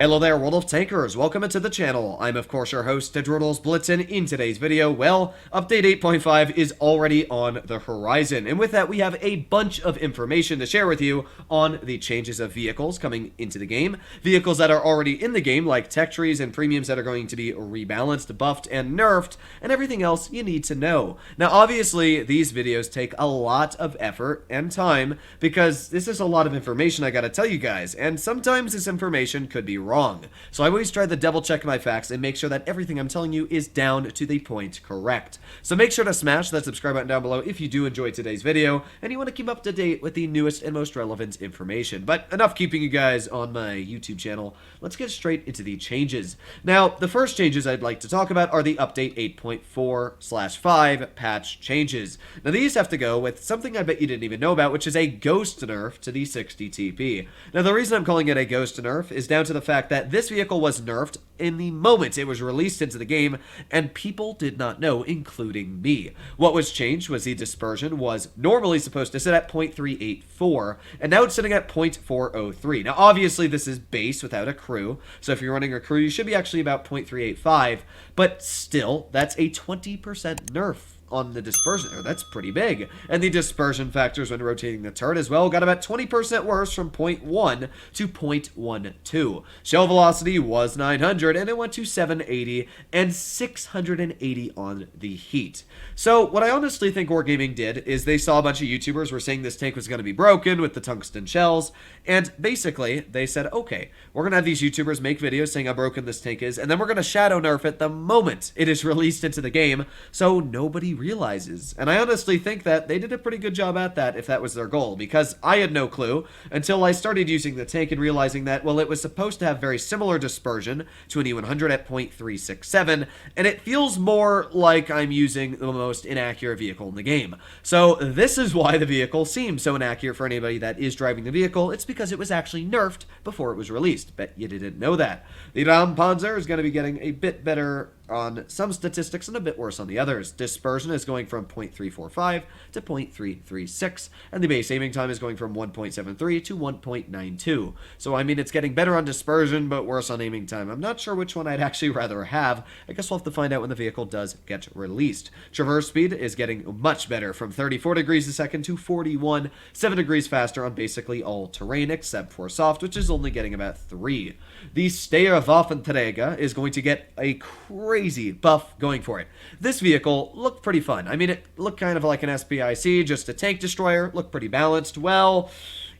Hello there, World of Tankers. Welcome into the channel. I'm, of course, your host, Droodles Blitz, and in today's video, well, Update 8.5 is already on the horizon. And with that, we have a bunch of information to share with you on the changes of vehicles coming into the game, vehicles that are already in the game, like tech trees and premiums that are going to be rebalanced, buffed, and nerfed, and everything else you need to know. Now, obviously, these videos take a lot of effort and time, because this is a lot of information I gotta tell you guys, and sometimes this information could be wrong. So I always try to double check my facts and make sure that everything I'm telling you is down to the point correct. So make sure to smash that subscribe button down below if you do enjoy today's video and you want to keep up to date with the newest and most relevant information. But enough keeping you guys on my YouTube channel. Let's get straight into the changes. Now, the first changes I'd like to talk about are the update 8.4/5 patch changes. Now, these have to go with something I bet you didn't even know about, which is a ghost nerf to the 60 TP. Now, the reason I'm calling it a ghost nerf is down to the fact that this vehicle was nerfed in the moment it was released into the game, and people did not know, including me. What was changed was the dispersion was normally supposed to sit at 0.384, and now it's sitting at 0.403. Now, obviously, this is base without a crew, so if you're running a crew, you should be actually about 0.385, but still, that's a 20% nerf on the dispersion there. That's pretty big. And the dispersion factors when rotating the turret as well got about 20% worse from 0.1 to 0.12. Shell velocity was 900 and it went to 780 and 680 on the heat. So what I honestly think Wargaming did is they saw a bunch of YouTubers were saying this tank was going to be broken with the tungsten shells, and basically they said, okay, we're going to have these YouTubers make videos saying how broken this tank is, and then we're going to shadow nerf it the moment it is released into the game so nobody realizes. And I honestly think that they did a pretty good job at that if that was their goal, because I had no clue until I started using the tank and realizing that, well, it was supposed to have very similar dispersion to an E100 at 0.367, and it feels more like I'm using the most inaccurate vehicle in the game. So this is why the vehicle seems so inaccurate for anybody that is driving the vehicle. It's because it was actually nerfed before it was released. Bet you didn't know that. The Rampanzer is going to be getting a bit better on some statistics and a bit worse on the others. Dispersion is going from 0.345 to 0.336, and the base aiming time is going from 1.73 to 1.92. So, I mean, it's getting better on dispersion, but worse on aiming time. I'm not sure which one I'd actually rather have. I guess we'll have to find out when the vehicle does get released. Traverse speed is getting much better, from 34 degrees a second to 41, 7 degrees faster on basically all terrain except for soft, which is only getting about 3. The Steyerwaffenträger is going to get a crazy buff going for it. This vehicle looked pretty fun. I mean, it looked kind of like an SPIC, just a tank destroyer, looked pretty balanced. Well,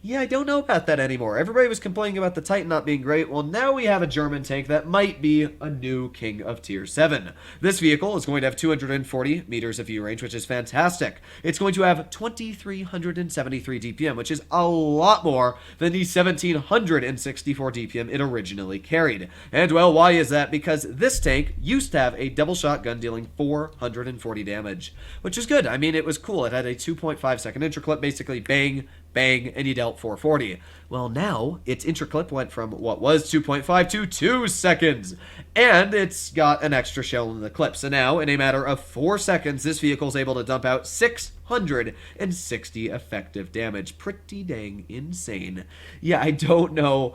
yeah, I don't know about that anymore. Everybody was complaining about the Titan not being great. Well, now we have a German tank that might be a new king of Tier 7. This vehicle is going to have 240 meters of view range, which is fantastic. It's going to have 2,373 DPM, which is a lot more than the 1,764 DPM it originally carried. And, well, why is that? Because this tank used to have a double shotgun dealing 440 damage, which is good. I mean, it was cool. It had a 2.5 second interclip, basically bang, bang, and you dealt 440. Well, now its interclip went from what was 2.5 to 2 seconds, and it's got an extra shell in the clip. So now, in a matter of 4 seconds, this vehicle is able to dump out 660 effective damage. Pretty dang insane. Yeah, I don't know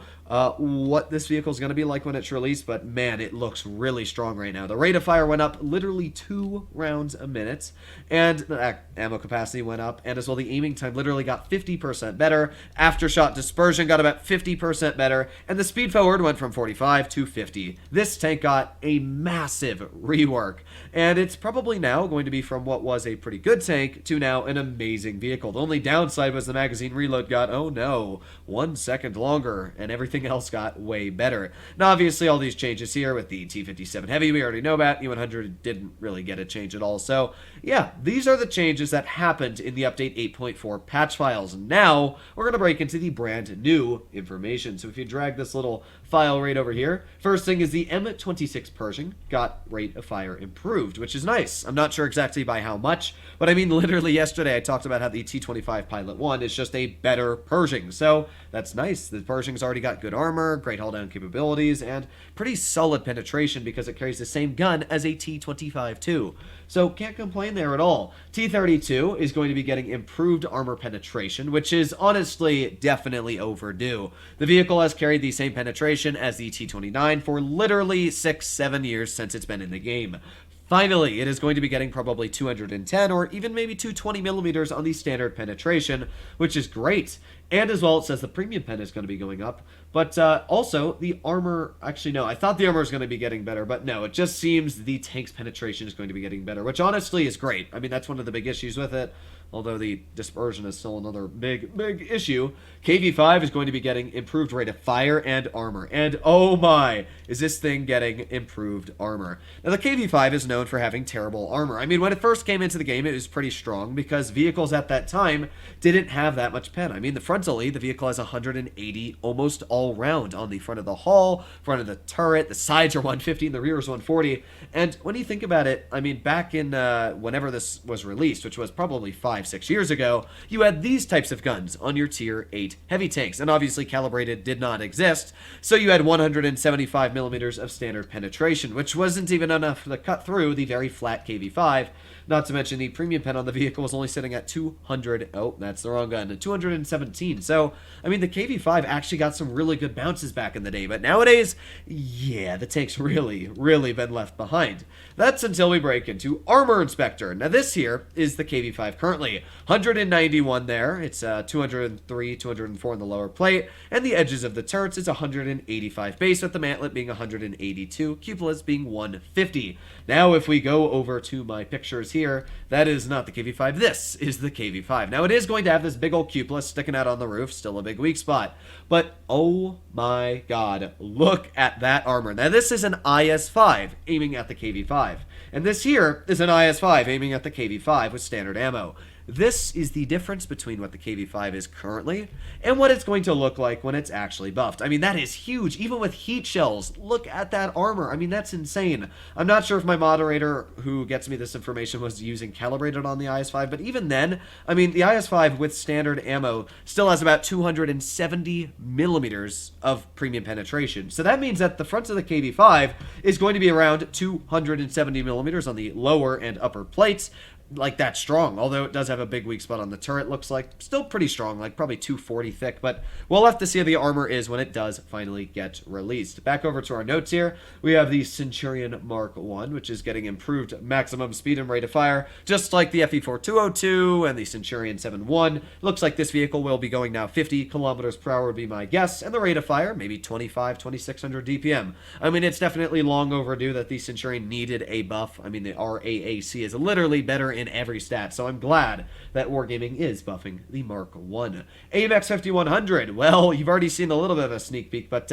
what this vehicle is going to be like when it's released, but man, it looks really strong right now. The rate of fire went up literally 2 rounds a minute, and the ammo capacity went up, and as well the aiming time literally got 50% better. Aftershot dispersion got about 50% better, and the speed forward went from 45 to 50. This tank got a massive rework, and it's probably now going to be from what was a pretty good tank to now an amazing vehicle. The only downside was the magazine reload got, oh no, 1 second longer, and everything else got way better. Now, obviously, all these changes here with the T57 Heavy we already know about. E100 didn't really get a change at all. So, yeah, these are the changes that happened in the Update 8.4 patch files. Now, we're going to break into the brand new information. So if you drag this little file right over here, first thing is the M26 Pershing got rate of fire improved, which is nice. I'm not sure exactly by how much, but I mean, literally yesterday I talked about how the T25 Pilot 1 is just a better Pershing. So that's nice. The Pershing's already got good armor, great hull down capabilities, and pretty solid penetration because it carries the same gun as a T25 too. So can't complain there at all. T32 is going to be getting improved armor penetration, which is honestly definitely overdue. The vehicle has carried the same penetration penetration as the T-29 for literally 6-7 years since it's been in the game. Finally, it is going to be getting probably 210 or even maybe 220 millimeters on the standard penetration, which is great. And as well, it says the premium pen is going to be going up. But also, the armor... Actually, no, I thought the armor was going to be getting better, but no, it just seems the tank's penetration is going to be getting better, which honestly is great. I mean, that's one of the big issues with it. Although the dispersion is still another big issue. KV-5 is going to be getting improved rate of fire and armor. And oh my, is this thing getting improved armor. Now the KV-5 is known for having terrible armor. I mean, when it first came into the game, it was pretty strong because vehicles at that time didn't have that much pen. I mean, the frontally, the vehicle has 180 almost all round on the front of the hull, front of the turret, the sides are 150 and the rear is 140. And when you think about it, I mean, back in whenever this was released, which was probably 5-6 years ago, you had these types of guns on your tier 8 heavy tanks, and obviously calibrated did not exist, so you had 175 millimeters of standard penetration, which wasn't even enough to cut through the very flat KV-5. Not to mention the premium pen on the vehicle was only sitting at 200. Oh, that's the wrong gun. 217. So, I mean, the KV-5 actually got some really good bounces back in the day, but nowadays, yeah, the tank's really been left behind. That's until we break into Armor Inspector. Now, this here is the KV-5 currently. 191 there. It's 203, 204 in the lower plate, and the edges of the turrets is 185 base, with the mantlet being 182, cupolas being 150. Now, if we go over to my pictures here, that is not the KV-5. This is the KV-5. Now, it is going to have this big old cupola sticking out on the roof, still a big weak spot. But, oh my god, look at that armor. Now, this is an IS-5 aiming at the KV-5. And this here is an IS-5 aiming at the KV-5 with standard ammo. This is the difference between what the KV-5 is currently and what it's going to look like when it's actually buffed. I mean, that is huge. Even with heat shells, look at that armor. I mean, that's insane. I'm not sure if my moderator who gets me this information was using calibrated on the IS-5, but even then, I mean, the IS-5 with standard ammo still has about 270 millimeters of premium penetration. So that means that the front of the KV-5 is going to be around 270 millimeters on the lower and upper plates. Like that strong, although it does have a big weak spot on the turret. Looks like still pretty strong, like probably 240 thick, but we'll have to see how the armor is when it does finally get released. Back over to our notes here, we have the Centurion Mark 1, which is getting improved maximum speed and rate of fire, just like the FE4202 and the Centurion 7-1. Looks like this vehicle will be going now 50 kilometers per hour would be my guess, and the rate of fire maybe 2600 DPM. I mean, it's definitely long overdue that the Centurion needed a buff. I mean, the RAAC is literally better in every stat, so I'm glad that Wargaming is buffing the Mark 1. AMX 5100, well, you've already seen a little bit of a sneak peek, but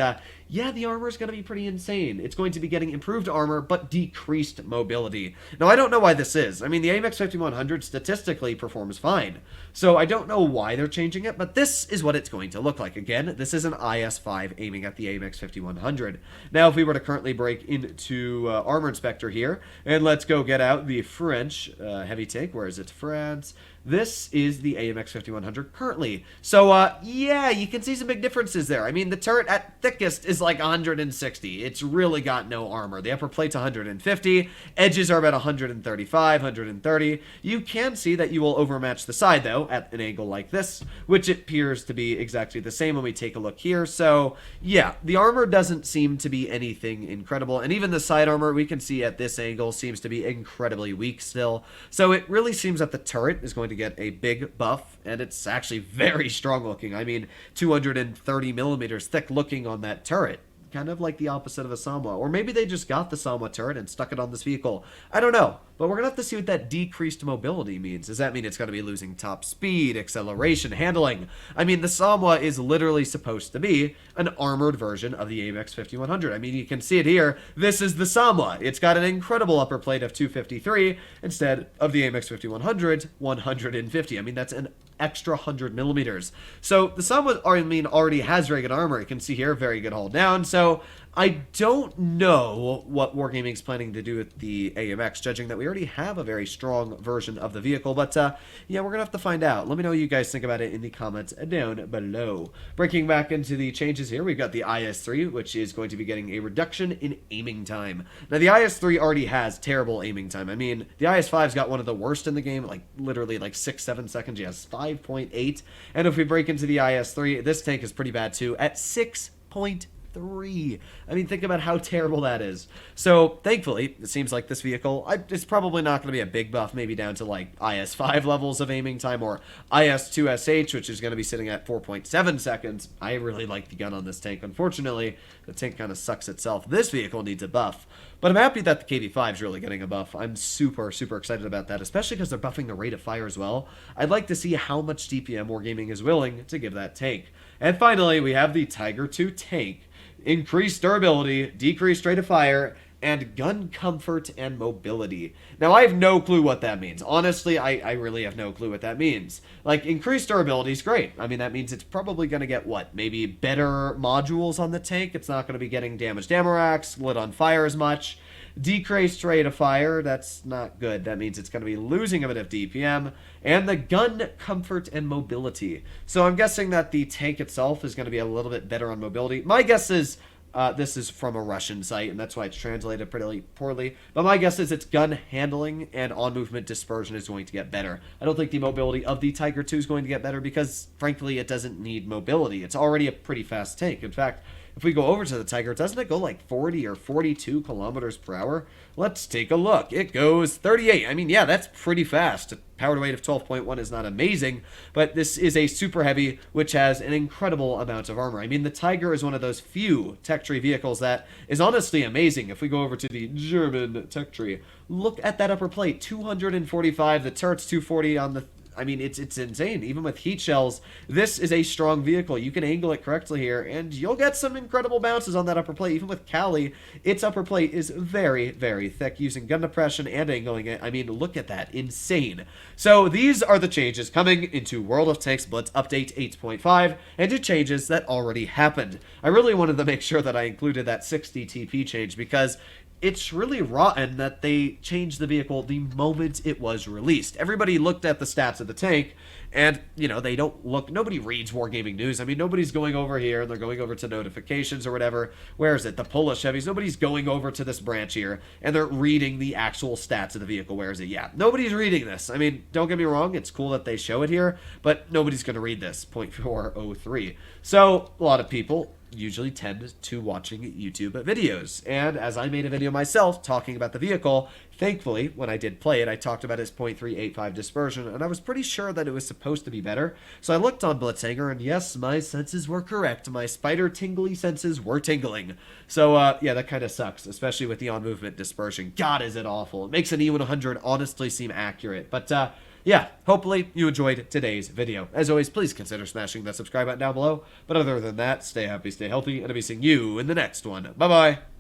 yeah, the armor is going to be pretty insane. It's going to be getting improved armor, but decreased mobility. Now, I don't know why this is. I mean, the AMX 5100 statistically performs fine, so I don't know why they're changing it, but this is what it's going to look like. Again, this is an IS-5 aiming at the AMX 5100. Now, if we were to currently break into Armor Inspector here, and let's go get out the French heavy tank. Where is it? France. This is the AMX 5100 currently. So, yeah, you can see some big differences there. I mean, the turret at thickest is like 160. It's really got no armor. The upper plate's 150. Edges are about 135, 130. You can see that you will overmatch the side, though, at an angle like this, which it appears to be exactly the same when we take a look here. So, yeah, the armor doesn't seem to be anything incredible. And even the side armor, we can see at this angle, seems to be incredibly weak still. So, it really seems that the turret is going to get a big buff, and it's actually very strong looking. I mean, 230 millimeters thick looking on that turret. Kind of like the opposite of a Samwa. Or maybe they just got the Samwa turret and stuck it on this vehicle. I don't know. But we're going to have to see what that decreased mobility means. Does that mean it's going to be losing top speed, acceleration, handling? I mean, the Samwa is literally supposed to be an armored version of the AMX 5100. I mean, you can see it here. This is the Samwa. It's got an incredible upper plate of 253 instead of the AMX 5100's 150. I mean, that's an extra 100 millimeters. So the Samwa, I mean, already has very good armor. You can see here, very good hold down. So I don't know what Wargaming's planning to do with the AMX, judging that we already have a very strong version of the vehicle. But, yeah, we're going to have to find out. Let me know what you guys think about it in the comments down below. Breaking back into the changes here, we've got the IS-3, which is going to be getting a reduction in aiming time. Now, the IS-3 already has terrible aiming time. I mean, the IS-5's got one of the worst in the game, like, literally, like, 6-7 seconds. He has 5.8. And if we break into the IS-3, this tank is pretty bad, too, at 6.3. 3. I mean, think about how terrible that is. So, thankfully, it seems like this vehicle, it's probably not going to be a big buff, maybe down to like IS-5 levels of aiming time, or IS-2SH, which is going to be sitting at 4.7 seconds. I really like the gun on this tank. Unfortunately, the tank kind of sucks itself. This vehicle needs a buff. But I'm happy that the KV-5 is really getting a buff. I'm super, super excited about that, especially because they're buffing the rate of fire as well. I'd like to see how much DPM Wargaming is willing to give that tank. And finally, we have the Tiger II tank. Increased durability, decreased rate of fire, and gun comfort and mobility. Now, I have no clue what that means. Honestly, I really have no clue what that means. Like, increased durability is great. I mean, that means it's probably going to get, what, maybe better modules on the tank? It's not going to be getting damaged ammo racks, lit on fire as much. Decreased rate of fire, that's not good. That means it's going to be losing a bit of DPM. And the gun comfort and mobility. So I'm guessing that the tank itself is going to be a little bit better on mobility. My guess is this is from a Russian site, and that's why it's translated pretty poorly. But my guess is its gun handling and on-movement dispersion is going to get better. I don't think the mobility of the Tiger II is going to get better because, frankly, it doesn't need mobility. It's already a pretty fast tank. In fact, if we go over to the Tiger, doesn't it go like 40 or 42 kilometers per hour? Let's take a look. It goes 38. I mean, yeah, that's pretty fast. A power to weight of 12.1 is not amazing, but this is a super heavy, which has an incredible amount of armor. I mean, the Tiger is one of those few tech tree vehicles that is honestly amazing. If we go over to the German tech tree, look at that upper plate, 245. The turret's 240 on the... I mean, it's insane. Even with heat shells, this is a strong vehicle. You can angle it correctly here, and you'll get some incredible bounces on that upper plate. Even with Cali, its upper plate is very, very thick, using gun depression and angling it. I mean, look at that. Insane. So these are the changes coming into World of Tanks Blitz Update 8.5, and two changes that already happened. I really wanted to make sure that I included that 60 TP change, because it's really rotten that they changed the vehicle the moment it was released. Everybody looked at the stats of the tank, and, you know, they don't look... Nobody reads Wargaming News. I mean, nobody's going over here, and they're going over to notifications or whatever. Where is it? The Polish heavies. Nobody's going over to this branch here, and they're reading the actual stats of the vehicle. Where is it? Yeah, nobody's reading this. I mean, don't get me wrong. It's cool that they show it here, but nobody's going to read this. 0.403. So, a lot of people usually tend to watching YouTube videos, and as I made a video myself talking about the vehicle, thankfully when I did play it, I talked about its 0.385 dispersion, and I was pretty sure that it was supposed to be better. So I looked on Blitzhanger, and yes, my senses were correct. My spider tingly senses were tingling. So yeah, that kind of sucks, especially with the on-movement dispersion. God, is it awful. It makes an E100 honestly seem accurate, but yeah, hopefully you enjoyed today's video. As always, please consider smashing that subscribe button down below. But other than that, stay happy, stay healthy, and I'll be seeing you in the next one. Bye-bye.